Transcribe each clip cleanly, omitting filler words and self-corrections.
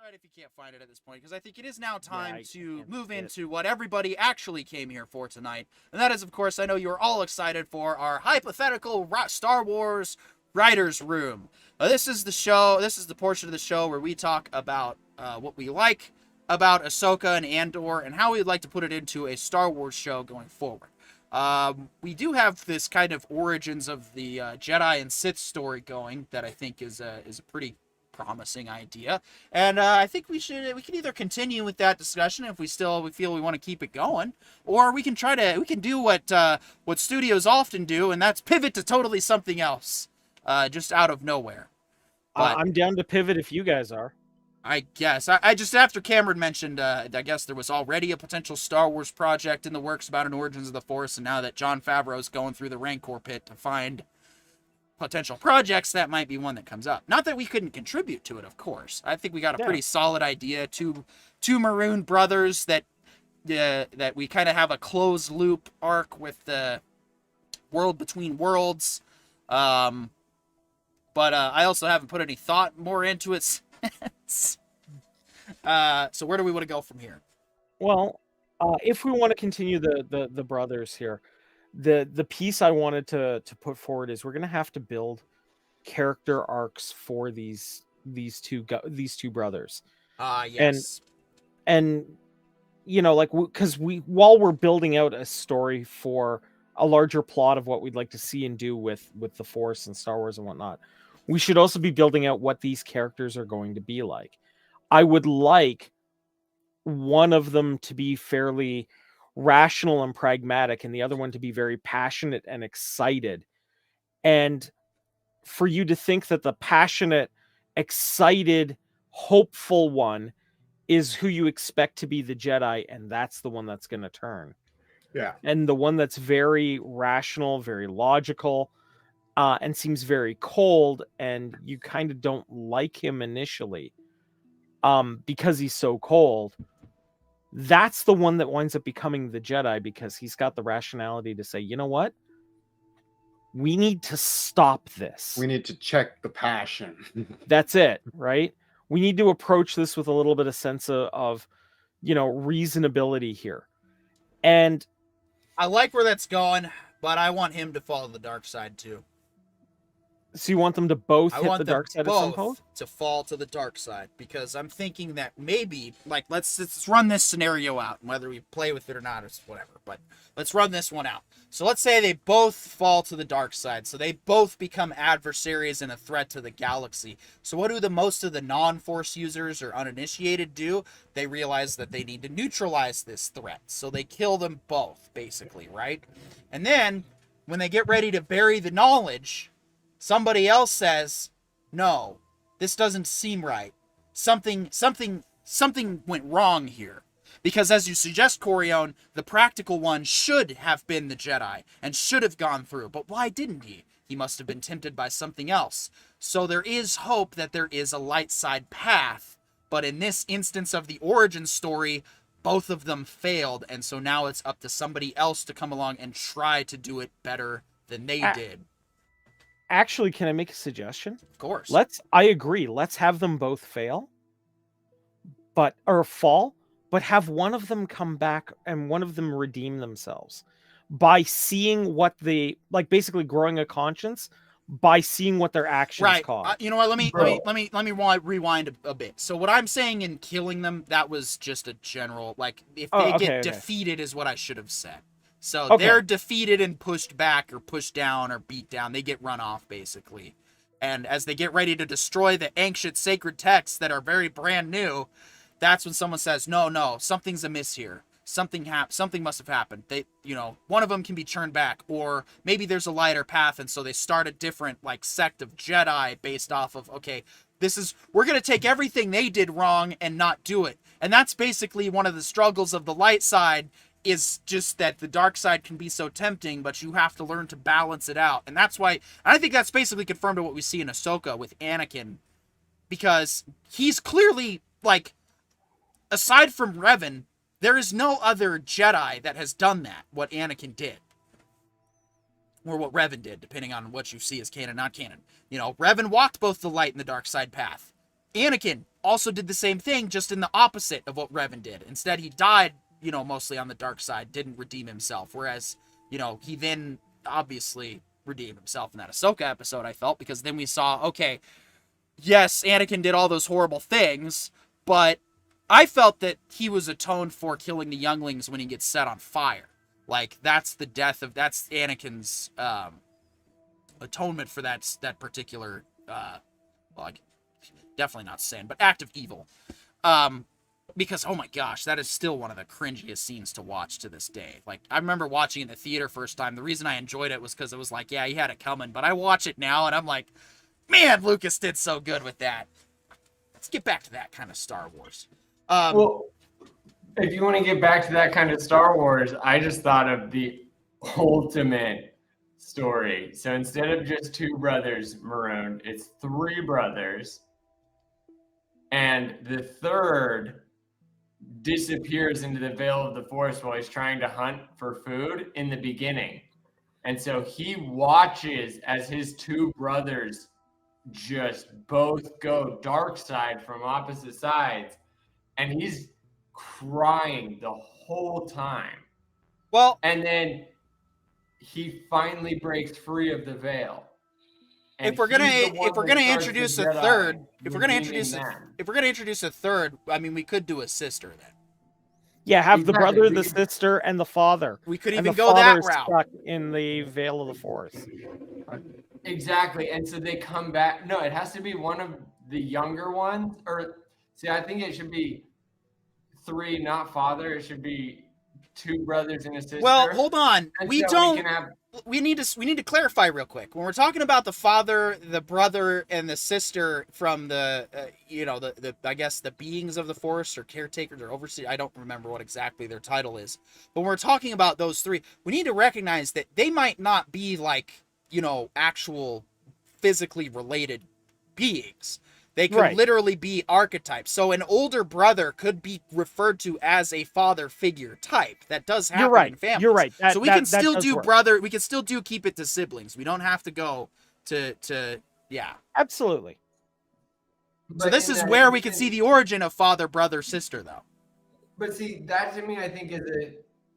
right if you can't find it at this point, because I think it is now Yeah, time I to can't move see it. into what everybody actually came here for tonight. And that is, of course, I know you're all excited for our hypothetical Star Wars Writers Room. This is the show, this is the portion of the show where we talk about what we like about Ahsoka and Andor and how we'd like to put it into a Star Wars show going forward. We do have this kind of origins of the Jedi and Sith story going that I think is a pretty promising idea, and I think we can either continue with that discussion if we feel we want to keep it going, or we can do what studios often do, and that's pivot to totally something else, just out of nowhere. But I'm down to pivot if you guys are. I guess I just after Cameron mentioned, I guess there was already a potential Star Wars project in the works about an Origins of the Force, and now that Jon Favreau's going through the Rancor pit to find potential projects, that might be one that comes up. Not that we couldn't contribute to it, of course. I think we got a Yeah. pretty solid idea. Two Maroon brothers that we kind of have a closed loop arc with the world between worlds. But I also haven't put any thought more into it since. So where do we want to go from here? Well, if we want to continue the brothers here, the piece I wanted to put forward is we're going to have to build character arcs for these two brothers, and Yes. and you know, like, because while we're building out a story for a larger plot of what we'd like to see and do with the Force and Star Wars and whatnot, we should also be building out what these characters are going to be like. I would like one of them to be fairly rational and pragmatic, and the other one to be very passionate and excited. And for you to think that the passionate, excited, hopeful one is who you expect to be the Jedi, and that's the one that's going to turn. Yeah. And the one that's very rational, very logical, and seems very cold, and you kind of don't like him initially, because he's so cold. That's the one that winds up becoming the Jedi, because he's got the rationality to say, you know what? We need to stop this. We need to check the passion. That's it, right? We need to approach this with a little bit of sense of reasonability here. And I like where that's going, but I want him to fall to the dark side too. so you want them to both I hit want the them dark side at some point? both to fall to the dark side, because I'm thinking that maybe, like, let's run this scenario out, and whether we play with it or not is whatever, but let's run this one out. So let's say they both fall to the dark side, so they both become adversaries and a threat to the galaxy. So what do the most of the non-Force users or uninitiated do? They realize that they need to neutralize this threat, so they kill them both, basically, right? And then, when they get ready to bury the knowledge, somebody else says, no, this doesn't seem right. Something went wrong here. Because as you suggest, Corione, the practical one should have been the Jedi and should have gone through. But why didn't he? He must have been tempted by something else. So there is hope that there is a light side path. But in this instance of the origin story, both of them failed. And so now it's up to somebody else to come along and try to do it better than they did. Actually, can I make a suggestion? Of course. I agree. Let's have them both fail, or fall, but have one of them come back and one of them redeem themselves by seeing what basically growing a conscience by seeing what their actions cause. You know what? Let me rewind a bit. So what I'm saying in killing them, that was just a general, like, if they get defeated is what I should have said. So they're defeated and pushed back or pushed down or beat down. They get run off, basically. And as they get ready to destroy the ancient sacred texts that are very brand new, that's when someone says, no, something's amiss here. Something must have happened. One of them can be turned back, or maybe there's a lighter path, and so they start a different, like, sect of Jedi based off of, okay, we're going to take everything they did wrong and not do it. And that's basically one of the struggles of the light side, is just that the dark side can be so tempting, but you have to learn to balance it out. And that's why, I think that's basically confirmed to what we see in Ahsoka with Anakin, because he's clearly, like, aside from Revan, there is no other Jedi that has done that, what Anakin did. Or what Revan did, depending on what you see as canon, not canon. Revan walked both the light and the dark side path. Anakin also did the same thing, just in the opposite of what Revan did. Instead, he died, mostly on the dark side, didn't redeem himself. Whereas, he then obviously redeemed himself in that Ahsoka episode, I felt, because then we saw, okay, yes, Anakin did all those horrible things, but I felt that he was atoned for killing the younglings when he gets set on fire. Like, that's Anakin's atonement for that particular, like, definitely not sin, but act of evil. Because, oh my gosh, that is still one of the cringiest scenes to watch to this day. Like, I remember watching it in the theater first time. The reason I enjoyed it was because it was like, yeah, he had it coming. But I watch it now, and I'm like, man, Lucas did so good with that. Let's get back to that kind of Star Wars. Well, if you want to get back to that kind of Star Wars, I just thought of the ultimate story. So instead of just two brothers marooned, it's three brothers. And the third disappears into the veil of the forest while he's trying to hunt for food in the beginning. And so he watches as his two brothers just both go dark side from opposite sides. And he's crying the whole time. Well, and then he finally breaks free of the veil. And if we're gonna introduce a third, I mean, we could do a sister then. Yeah, have the brother, the sister, and the father. We could even go that route. Stuck in the veil of the forest. Exactly, and so they come back. No, it has to be one of the younger ones. Or see, I think it should be three, not father. It should be two brothers and a sister. Well, hold on. And we need to clarify real quick. When we're talking about the father, the brother, and the sister from the I guess the beings of the forest or caretakers or overseers, I don't remember what exactly their title is. But when we're talking about those three, we need to recognize that they might not be like, actual physically related beings. They could literally be archetypes. So an older brother could be referred to as a father figure type. That does happen in families. You're right. So we can still do brother. We can still do keep it to siblings. We don't have to go to yeah. Absolutely. So this is where we can see the origin of father, brother, sister, though. But see, that to me, I think is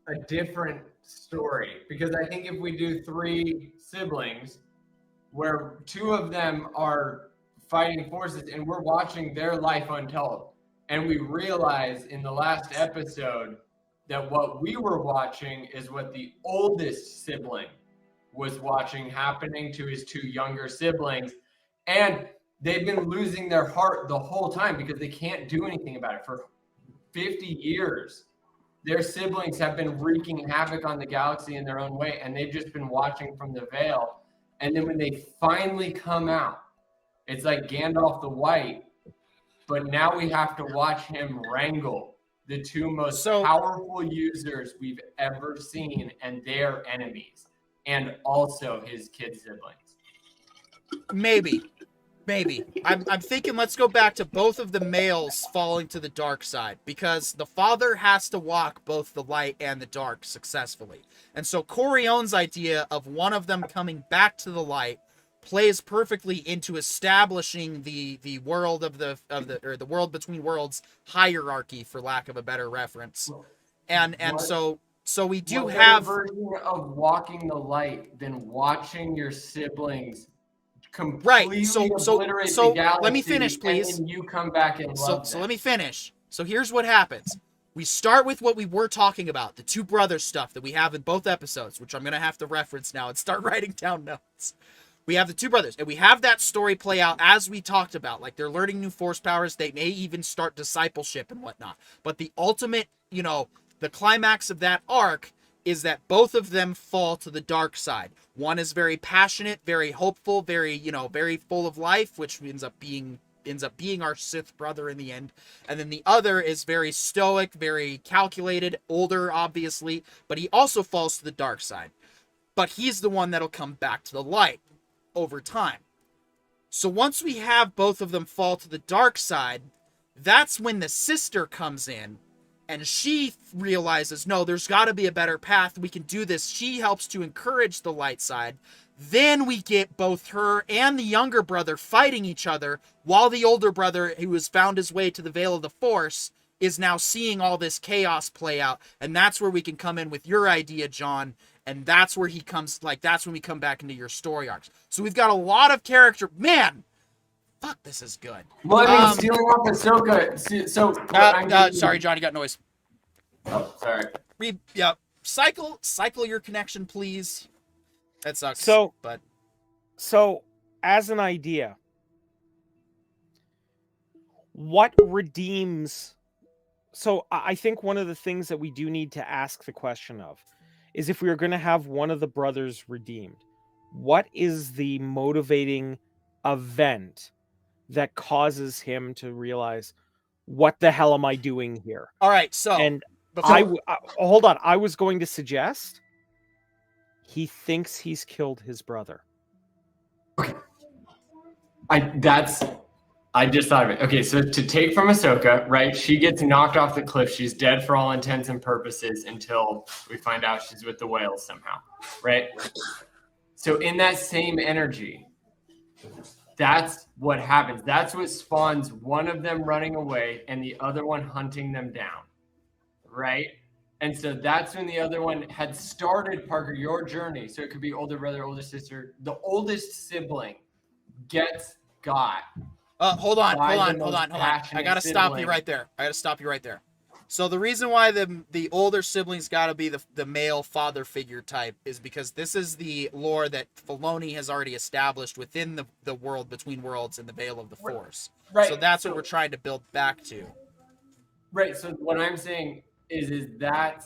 a different story, because I think if we do three siblings, where two of them are fighting forces and we're watching their life untold, and we realize in the last episode that what we were watching is what the oldest sibling was watching happening to his two younger siblings, and they've been losing their heart the whole time because they can't do anything about it. For 50 years their siblings have been wreaking havoc on the galaxy in their own way, and they've just been watching from the veil. And then when they finally come out, it's like Gandalf the White, but now we have to watch him wrangle the two most powerful users we've ever seen and their enemies, and also his kid siblings. Maybe. I'm thinking let's go back to both of the males falling to the dark side, because the father has to walk both the light and the dark successfully. And so Corione's idea of one of them coming back to the light plays perfectly into establishing the world of the world between worlds hierarchy, for lack of a better reference. So we do have version of walking the light than watching your siblings completely obliterate the galaxy. Let me finish, please. And then you come back and love them. So let me finish. So here's what happens. We start with what we were talking about, the two brothers stuff that we have in both episodes, which I'm going to have to reference now and start writing down notes. We have the two brothers, and we have that story play out as we talked about. Like, they're learning new force powers. They may even start discipleship and whatnot. But the ultimate, the climax of that arc is that both of them fall to the dark side. One is very passionate, very hopeful, very full of life, which ends up being our Sith brother in the end. And then the other is very stoic, very calculated, older, obviously, but he also falls to the dark side. But he's the one that'll come back to the light over time. So once we have both of them fall to the dark side, that's when the sister comes in and she realizes, no, there's got to be a better path. We can do this. She helps to encourage the light side. Then we get both her and the younger brother fighting each other, while the older brother, who has found his way to the Veil of the Force, is now seeing all this chaos play out. And that's where we can come in with your idea, John. And that's where he comes, like, that's when we come back into your story arcs. So we've got a lot of character. Man, fuck, this is good. Well, I mean, stealing off Ahsoka. So, sorry, John, you got noise. Oh, sorry. Cycle your connection, please. That sucks. So as an idea, what redeems? So I think one of the things that we do need to ask the question of is, if we are going to have one of the brothers redeemed, what is the motivating event that causes him to realize, what the hell am I doing here? All right, so and hold on. I was going to suggest he thinks he's killed his brother. Okay. I just thought of it. Okay, so to take from Ahsoka, right? She gets knocked off the cliff. She's dead for all intents and purposes until we find out she's with the whales somehow, right? So in that same energy, that's what happens. That's what spawns one of them running away and the other one hunting them down, right? And so that's when the other one had started, Parker, your journey. So it could be older brother, older sister. The oldest sibling gets got. Hold on. I gotta stop you right there. So the reason why the older siblings gotta be the male father figure type is because this is the lore that Filoni has already established within the world between worlds and the Veil of the Force. Right. So that's what we're trying to build back to. Right. So what I'm saying is that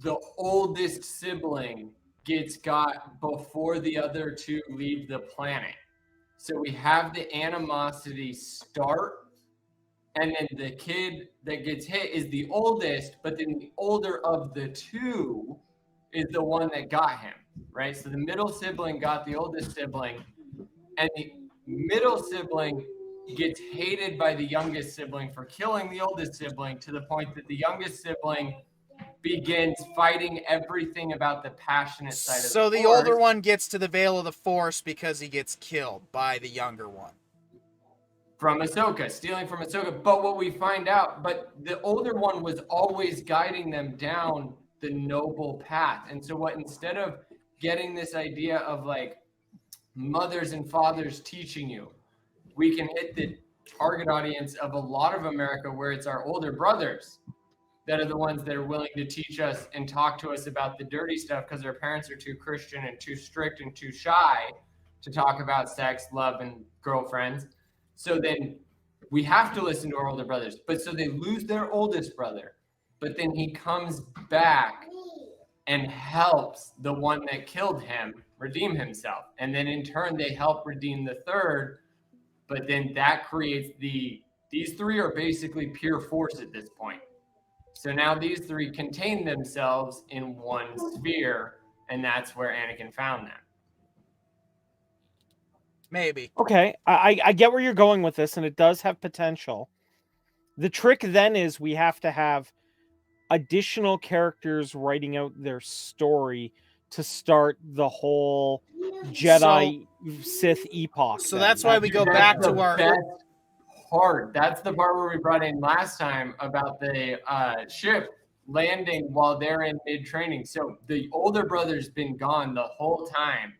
the oldest sibling gets got before the other two leave the planet. So we have the animosity start, and then the kid that gets hit is the oldest, but then the older of the two is the one that got him, right? So the middle sibling got the oldest sibling, and the middle sibling gets hated by the youngest sibling for killing the oldest sibling, to the point that the youngest sibling begins fighting everything about the passionate side of the Force. So the older one gets to the Veil of the Force because he gets killed by the younger one. From Ahsoka, stealing from Ahsoka. But what we find out, but the older one was always guiding them down the noble path. And so what, instead of getting this idea of like mothers and fathers teaching you, we can hit the target audience of a lot of America where it's our older brothers that are the ones that are willing to teach us and talk to us about the dirty stuff because their parents are too Christian and too strict and too shy to talk about sex, love, and girlfriends. So then we have to listen to our older brothers. But so they lose their oldest brother, but then he comes back and helps the one that killed him redeem himself. And then in turn, they help redeem the third. But then that creates these three are basically pure force at this point. So now these three contain themselves in one sphere, and that's where Anakin found them. Maybe. Okay, I get where you're going with this, and it does have potential. The trick then is we have to have additional characters writing out their story to start the whole Jedi Sith epoch. So that's why we go back to our part. That's the part where we brought in last time about the ship landing while they're in mid-training. So the older brother's been gone the whole time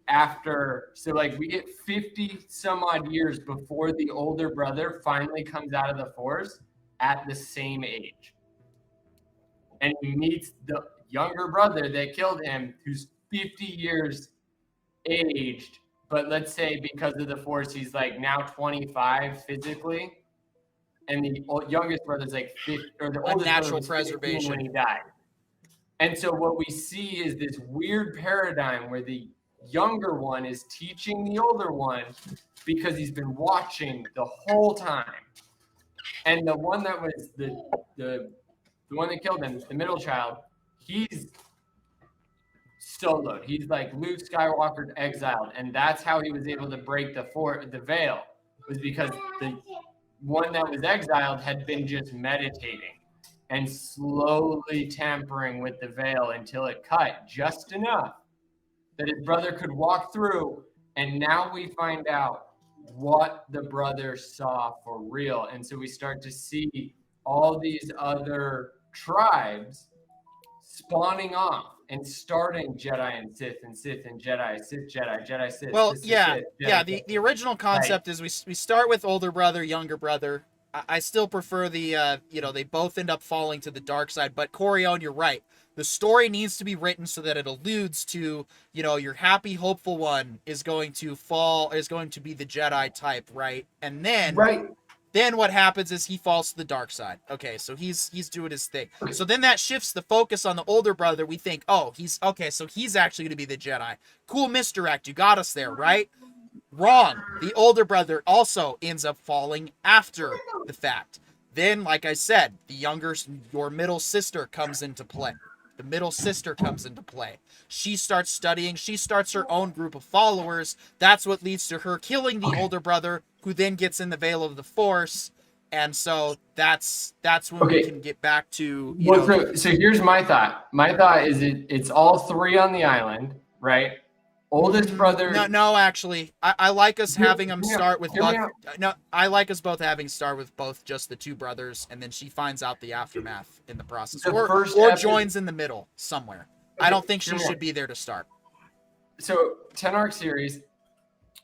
after. So like we get 50 some odd years before the older brother finally comes out of the Force at the same age. And he meets the younger brother that killed him, who's 50 years aged. But let's say because of the Force, he's like now 25 physically, and the youngest brother's like 50, or the oldest natural brother was 15 preservation when he died. And so what we see is this weird paradigm where the younger one is teaching the older one because he's been watching the whole time, and the one that was the one that killed him, the middle child, he's soloed. He's like Luke Skywalker exiled, and that's how he was able to break the veil, was because the one that was exiled had been just meditating. and slowly tampering with the veil until it cut just enough that his brother could walk through. And now we find out what the brother saw for real. And so we start to see all these other tribes spawning off and starting Jedi and Sith and Sith and Jedi, Sith Jedi, Jedi Sith. Well, Sith, yeah, Sith, yeah. Jedi, The original concept is we start with older brother, younger brother. I still prefer the they both end up falling to the dark side. But Corion, you're right. The story needs to be written so that it alludes to, your happy, hopeful one is going to be the Jedi type, right? And then right. Then what happens is he falls to the dark side. Okay, so he's doing his thing. So then that shifts the focus on the older brother. We think, oh, he's actually going to be the Jedi. Cool misdirect. You got us there, right? Wrong. The older brother also ends up falling after the fact. Then, like I said, your middle sister comes into play. The middle sister comes into play. She starts studying. She starts her own group of followers. That's what leads to her killing the older brother, who then gets in the veil of the Force. And so that's when we can get back to So here's my thought. My thought is it's all three on the island, right? Oldest brother. No, actually, I like us having them start with both. No, I like us both having start with both just the two brothers, and then she finds out the aftermath in the process, or joins in the middle somewhere. Okay, I don't think she should be there to start. So 10-arc series,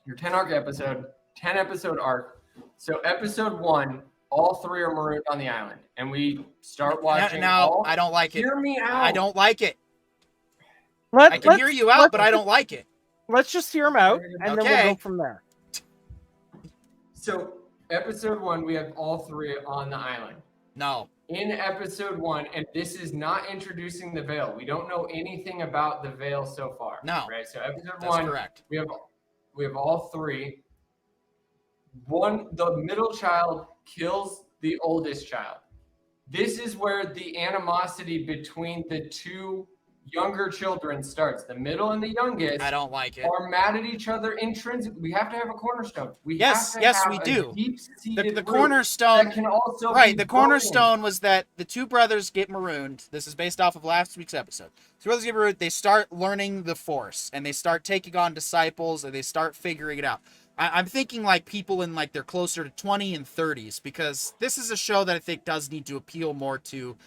your 10-arc episode, 10-episode arc. So episode 1, all three are marooned on the island, and we start watching. Now I don't like it. Hear me out. I don't like it. I can hear you out, but I don't like it. Let's just hear them out, and then we'll go from there. So, episode 1, we have all three on the island. No. In episode 1, and this is not introducing the veil. We don't know anything about the veil so far. No. Right? So, episode That's 1, correct. we have all three. The middle child kills the oldest child. This is where the animosity between the two younger children starts. The middle and the youngest, I don't like it, are mad at each other intrinsically. We have to have a cornerstone. Yes, we do. The cornerstone that can also the cornerstone was that the two brothers get marooned. This is based off of last week's episode. Two brothers get marooned. They start learning the Force, and they start taking on disciples, and they start figuring it out. I'm thinking like people in like they're closer to 20 and 30s, because this is a show that I think does need to appeal more to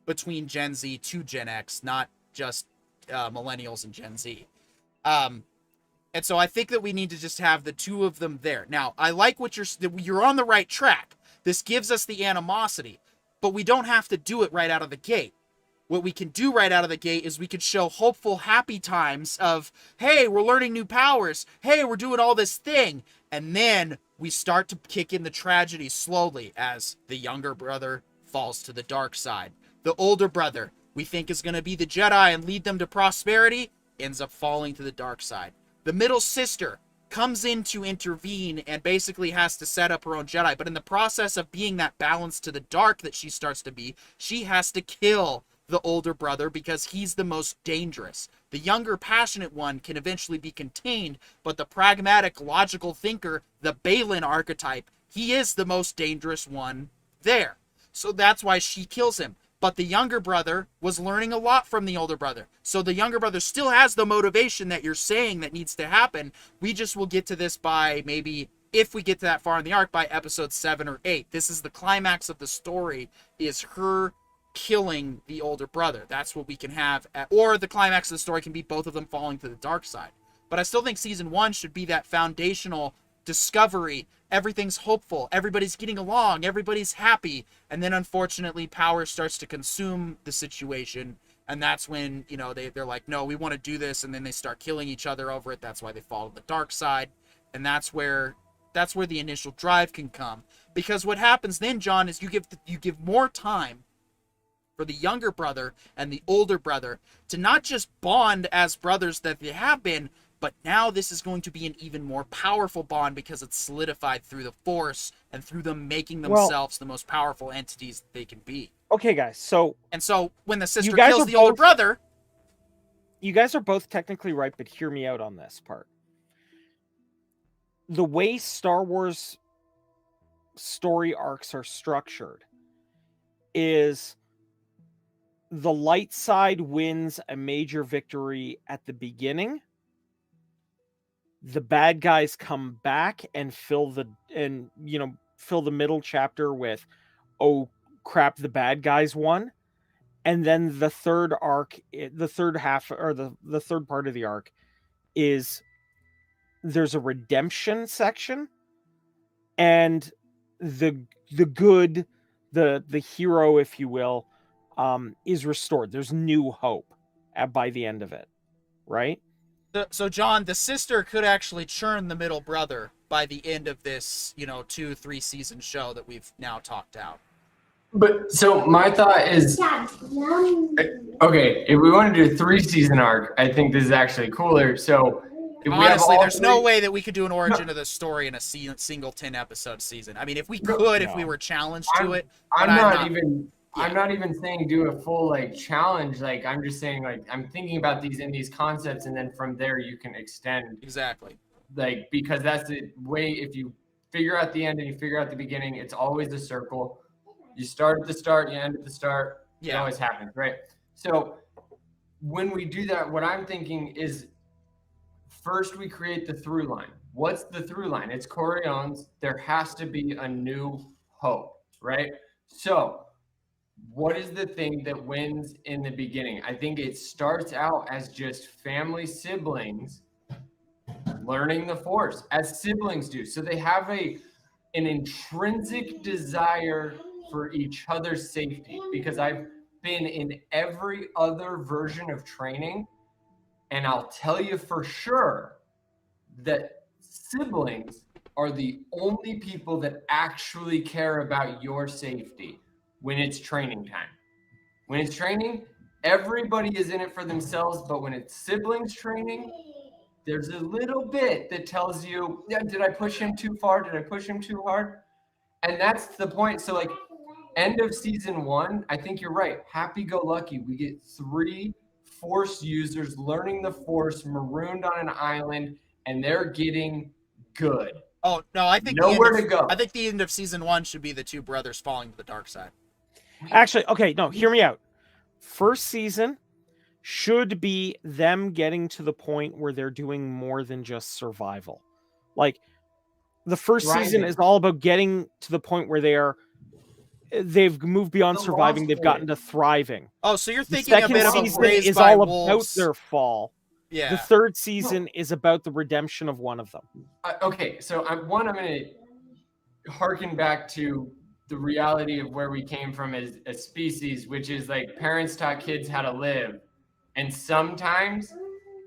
between Gen Z to Gen X, not just millennials and Gen Z. And so I think that we need to just have the two of them there. Now, I like what you're on the right track. This gives us the animosity, but we don't have to do it right out of the gate. What we can do right out of the gate is we can show hopeful, happy times of, hey, we're learning new powers. Hey, we're doing all this thing. And then we start to kick in the tragedy slowly as the younger brother falls to the dark side. The older brother, we think is going to be the Jedi and lead them to prosperity, ends up falling to the dark side. The middle sister comes in to intervene and basically has to set up her own Jedi. But in the process of being that balance to the dark that she starts to be, she has to kill the older brother because he's the most dangerous. The younger, passionate one can eventually be contained, but the pragmatic, logical thinker, the Balin archetype, he is the most dangerous one there. So that's why she kills him. But the younger brother was learning a lot from the older brother. So the younger brother still has the motivation that you're saying that needs to happen. We just will get to this by maybe, if we get to that far in the arc, by episode 7 or 8. This is the climax of the story, is her killing the older brother. That's what we can have. Or the climax of the story can be both of them falling to the dark side. But I still think season 1 should be that foundational discovery. Everything's hopeful, everybody's getting along, everybody's happy, and then unfortunately power starts to consume the situation, and that's when they're like, no, we want to do this, and then they start killing each other over it. That's why they fall to the dark side, and that's where the initial drive can come. Because what happens then, John, is you give more time for the younger brother and the older brother to not just bond as brothers that they have been, but now this is going to be an even more powerful bond because it's solidified through the Force and through them making themselves the most powerful entities that they can be. Okay, guys. So when the sister kills the older brother, you guys are both technically right, but hear me out on this part. The way Star Wars story arcs are structured is the light side wins a major victory at the beginning. The bad guys come back and fill the middle chapter with, oh crap, the bad guys won. And then the third arc, the third half, or the third part of the arc is there's a redemption section, and the good, the hero, if you will, is restored. There's new hope by the end of it, right? So John, the sister could actually churn the middle brother by the end of this, 2-3 season show that we've now talked out. But so my thought is, okay, if we want to do a 3-season arc, I think this is actually cooler. So if honestly, there's no way that we could do an origin of the story in a single 10-episode season. I mean, if we could, if we were challenged to it. I'm not even saying do a full challenge. I'm just saying I'm thinking about these concepts, and then from there you can extend. Exactly. Because that's the way. If you figure out the end and you figure out the beginning, it's always a circle. You start at the start, you end at the start. Yeah. It always happens, right? So when we do that, what I'm thinking is first we create the through line. What's the through line? It's Coriolis. There has to be a new hope, right? So what is the thing that wins in the beginning? I think it starts out as just family siblings learning the Force, as siblings do. So they have an intrinsic desire for each other's safety, because I've been in every other version of training, and I'll tell you for sure that siblings are the only people that actually care about your safety when it's training time. When it's training, everybody is in it for themselves, but when it's siblings training, there's a little bit that tells you, yeah, did I push him too far? Did I push him too hard? And that's the point. So end of season 1, I think you're right. Happy-go-lucky. We get 3 Force users learning the Force, marooned on an island, and they're getting good. Oh, no, I think nowhere to go. I think the end of season 1 should be the 2 brothers falling to the dark side. Actually, okay, no, hear me out. First season should be them getting to the point where they're doing more than just survival. The first season is all about getting to the point where they've moved beyond surviving. They've gotten to thriving. Oh, so you're thinking a bit of a season Raised is by all Wolves. about their fall. Yeah. The third season is about the redemption of one of them. Okay, so I'm going to harken back to the reality of where we came from as a species, which is parents taught kids how to live. And sometimes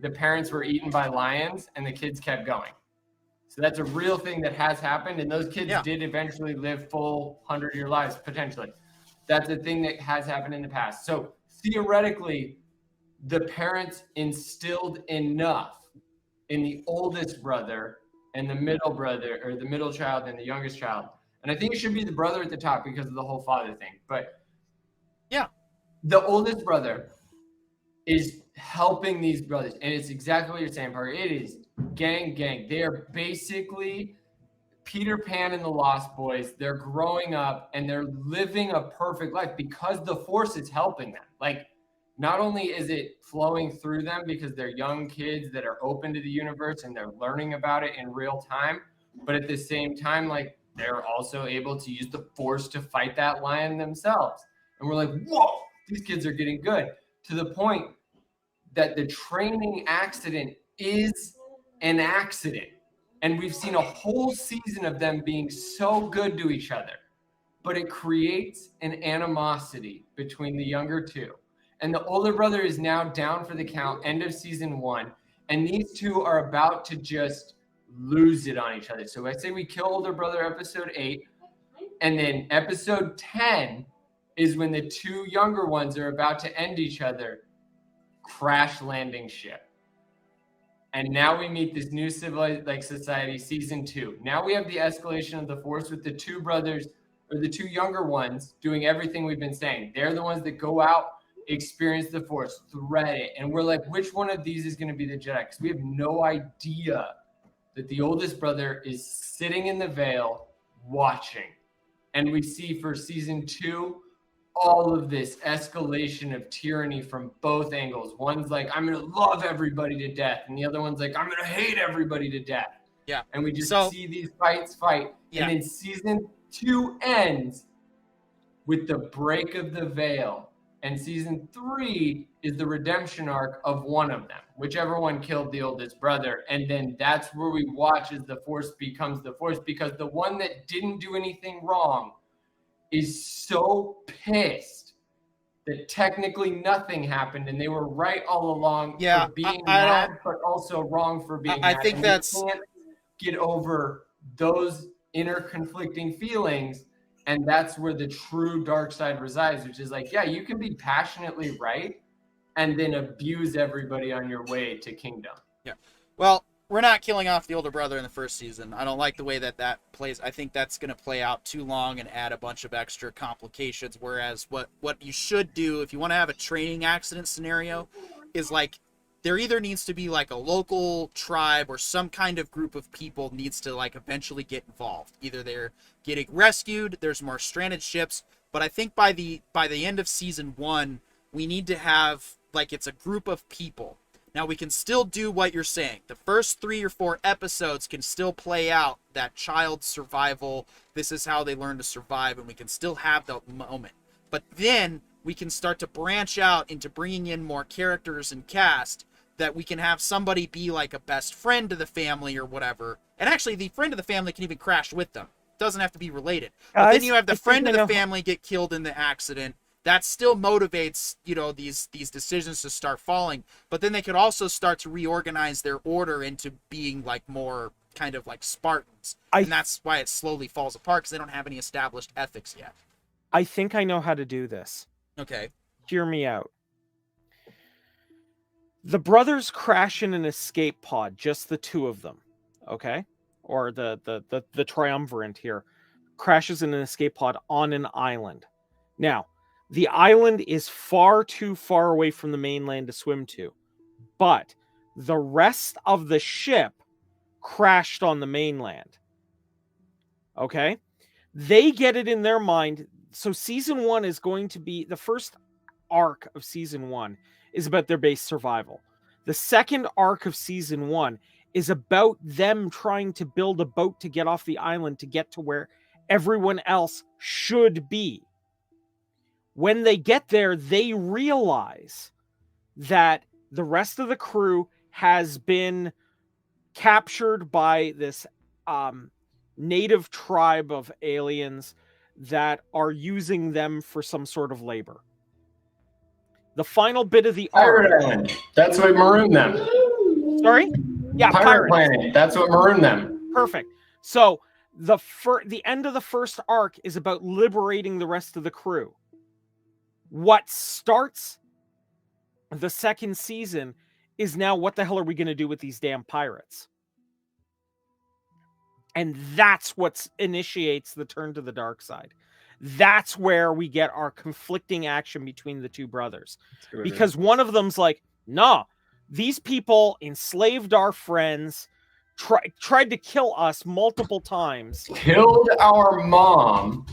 the parents were eaten by lions and the kids kept going. So that's a real thing that has happened. And those kids did eventually live full 100-year lives, potentially. That's a thing that has happened in the past. So theoretically, the parents instilled enough in the oldest brother and the middle brother, or the middle child and the youngest child. And I think it should be the brother at the top because of the whole father thing. But yeah, the oldest brother is helping these brothers. And it's exactly what you're saying, Parker. It is gang. They are basically Peter Pan and the Lost Boys. They're growing up and they're living a perfect life because the Force is helping them. Not only is it flowing through them because they're young kids that are open to the universe and they're learning about it in real time, but at the same time, they're also able to use the Force to fight that lion themselves. And we're like, whoa, these kids are getting good, to the point that the training accident is an accident. And we've seen a whole season of them being so good to each other, but it creates an animosity between the younger two. And the older brother is now down for the count, end of season 1. And these two are about to just lose it on each other. So I say we kill older brother episode 8. And then episode 10 is when the 2 younger ones are about to end each other. Crash landing ship. And now we meet this new civilized society, season 2. Now we have the escalation of the Force with the 2 brothers, or the 2 younger ones, doing everything we've been saying. They're the ones that go out, experience the Force, thread it. And we're like, which one of these is going to be the Jedi? Because we have no idea that the oldest brother is sitting in the veil watching. And we see for season 2, all of this escalation of tyranny from both angles. One's like, I'm going to love everybody to death. And the other one's like, I'm going to hate everybody to death. Yeah. And we just see these fight. Yeah. And then season 2 ends with the break of the veil. And season 3 is the redemption arc of one of them, whichever one killed the oldest brother. And then that's where we watch as the Force becomes the Force, because the one that didn't do anything wrong is so pissed that technically nothing happened and they were right all along for being mad, but also wrong for being mad. I think that's... can't get over those inner conflicting feelings. And that's where the true dark side resides, which is like, yeah, you can be passionately right and then abuse everybody on your way to kingdom. Yeah. Well, we're not killing off the older brother in the first season. I don't like the way that plays. I think that's going to play out too long and add a bunch of extra complications. Whereas what you should do if you want to have a training accident scenario is like, there either needs to be like a local tribe or some kind of group of people needs to like eventually get involved. Either they're getting rescued, there's more stranded ships, but I think by the end of season 1, we need to have like, it's a group of people. Now we can still do what you're saying. The first 3 or 4 episodes can still play out that child survival. This is how they learn to survive, and we can still have the moment. But then we can start to branch out into bringing in more characters and cast, that we can have somebody be like a best friend to the family or whatever. And actually, the friend of the family can even crash with them. It doesn't have to be related. But then you have the friend of the family get killed in the accident. That still motivates, these decisions to start falling. But then they could also start to reorganize their order into being like more kind of like Spartans. And that's why it slowly falls apart, because they don't have any established ethics yet. I think I know how to do this. Okay. Hear me out. The brothers crash in an escape pod, just the 2 of them, okay? Or the triumvirate here crashes in an escape pod on an island. Now, the island is far too far away from the mainland to swim to, but the rest of the ship crashed on the mainland. Okay? They get it in their mind. So season 1 is going to be, the first arc of season 1 is about their base survival. The second arc of season 1 is about them trying to build a boat to get off the island to get to where everyone else should be. When they get there, they realize that the rest of the crew has been captured by this native tribe of aliens that are using them for some sort of labor. The final bit of the Pirate Island. That's what marooned them. Sorry? Yeah, Pirate Planet. That's what marooned them. Perfect. So the end of the first arc is about liberating the rest of the crew. What starts the second season is now, what the hell are we going to do with these damn pirates? And that's what initiates the turn to the dark side. That's where we get our conflicting action between the 2 brothers. Because one of them's like, nah, these people enslaved our friends, tried to kill us multiple times. Killed our mom.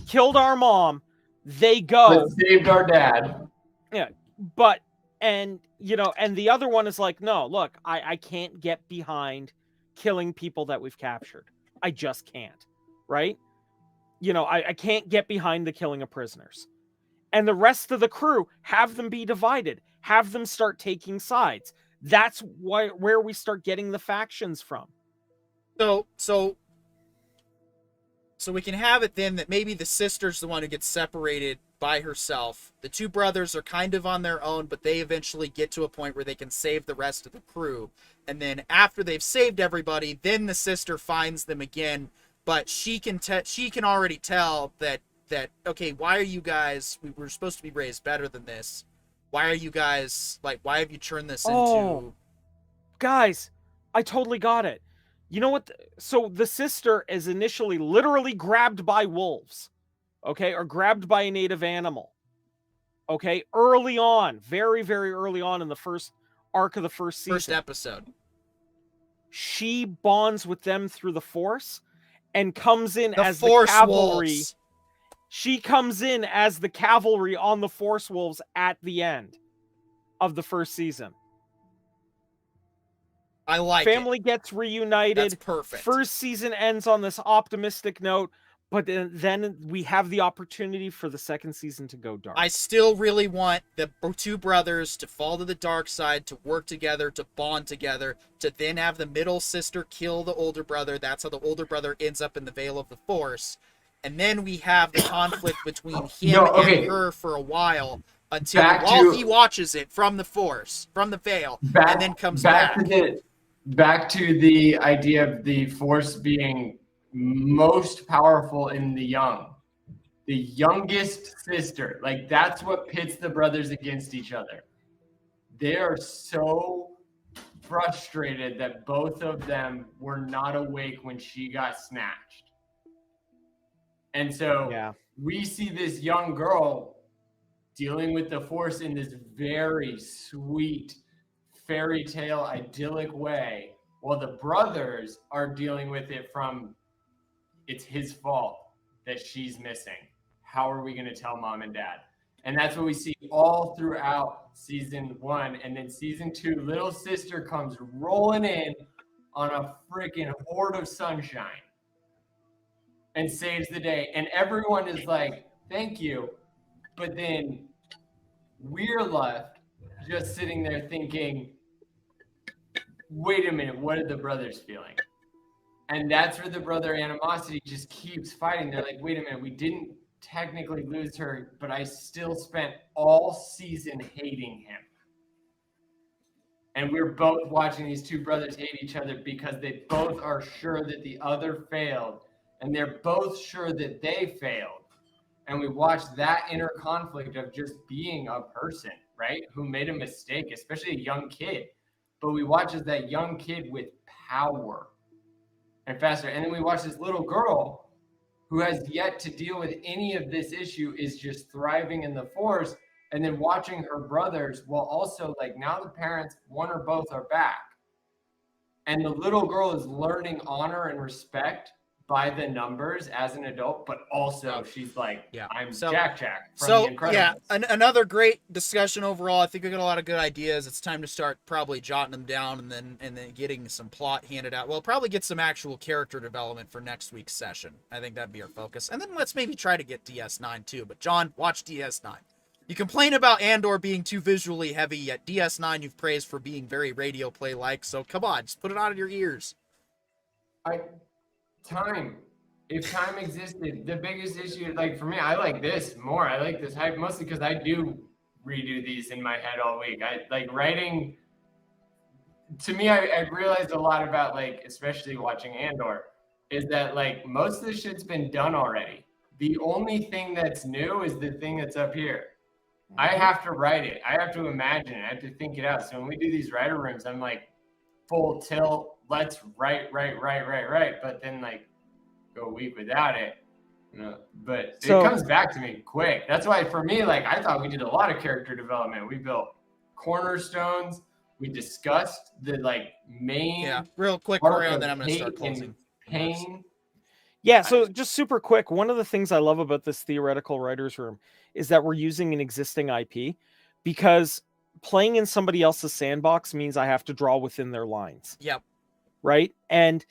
They go. But saved our dad. Yeah, but, and the other one is like, no, look, I can't get behind killing people that we've captured. I just can't, right? I can't get behind the killing of prisoners. And the rest of the crew, have them be divided. Have them start taking sides. That's where we start getting the factions from. So we can have it then that maybe the sister's the one who gets separated by herself. The 2 brothers are kind of on their own, but they eventually get to a point where they can save the rest of the crew. And then after they've saved everybody, then the sister finds them again. But she can already tell that okay, why are you guys? We were supposed to be raised better than this. Why are you guys why have you turned this into? Guys, I totally got it. You know what? So the sister is initially literally grabbed by wolves, okay, or grabbed by a native animal, okay, early on, very, very early on in the first arc of the first season. First episode. She bonds with them through the Force and comes in the as Force the cavalry. wolves. She comes in as the cavalry on the Force Wolves at the end of the first season. I like Family gets reunited. That's perfect. First season ends on this optimistic note, but then we have the opportunity for the second season to go dark. I still really want the two brothers to fall to the dark side, to work together, to bond together, to then have the middle sister kill the older brother. That's how the older brother ends up in the Veil of the Force. And then we have the conflict between him and her for a while while he watches it from the Force, from the Veil, and then comes back. Back to the idea of the Force being most powerful in the young. The youngest sister, like that's what pits the brothers against each other. They are so frustrated that both of them were not awake when she got snatched. And so we see this young girl dealing with the Force in this very sweet fairy tale idyllic way, while the brothers are dealing with it from it's his fault that she's missing. How are we going to tell mom and dad? And that's what we see all throughout season 1. And then season 2, little sister comes rolling in on a freaking horde of sunshine and saves the day. And everyone is like, thank you. But then we're left just sitting there thinking, wait a minute, what are the brothers feeling? And that's where the brother animosity just keeps fighting. They're like, wait a minute, we didn't technically lose her, but I still spent all season hating him. And we're both watching these two brothers hate each other because they both are sure that the other failed, and they're both sure that they failed. And we watch that inner conflict of just being a person, right? Who made a mistake, especially a young kid. But we watch as that young kid with power and faster. And then we watch this little girl who has yet to deal with any of this issue, is just thriving in the Force. And then watching her brothers, while also like now the parents, one or both, are back. And the little girl is learning honor and respect by the numbers as an adult, but also she's like, I'm Jack from The Incredibles. Yeah, another great discussion overall. I think we got a lot of good ideas. It's time to start probably jotting them down and then getting some plot handed out. Well, probably get some actual character development for next week's session. I think that'd be our focus. And then let's maybe try to get DS9 too. But John, watch DS9. You complain about Andor being too visually heavy, yet DS9 you've praised for being very radio play-like. So come on, just put it on in your ears. If time existed, the biggest issue, like for me, I like this more. I like this hype mostly because I do redo these in my head all week. I like writing. To me, I realized a lot about, like, especially watching Andor, is that like most of the shit's been done already. The only thing that's new is the thing that's up here. I have to write it. I have to imagine it. I have to think it out. So when we do these writer rooms, I'm like full tilt. Let's write. But then like go a week without it, you know. But it comes back to me quick. That's why for me, like I thought we did a lot of character development. We built cornerstones. We discussed the like main. Yeah, real quick, Corey, and then I'm gonna start closing. Pain. Yeah, so just super quick, one of the things I love about this theoretical writer's room is that we're using an existing IP, because playing in somebody else's sandbox means I have to draw within their lines. Yep. Right? And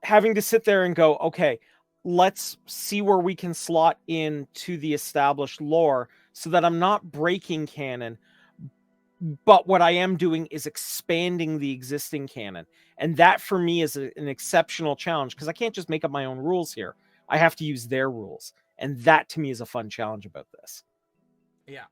having to sit there and go, okay, let's see where we can slot into the established lore so that I'm not breaking canon, but what I am doing is expanding the existing canon. And that for me is an exceptional challenge, because I can't just make up my own rules here. I have to use their rules. And that to me is a fun challenge about this. Yeah.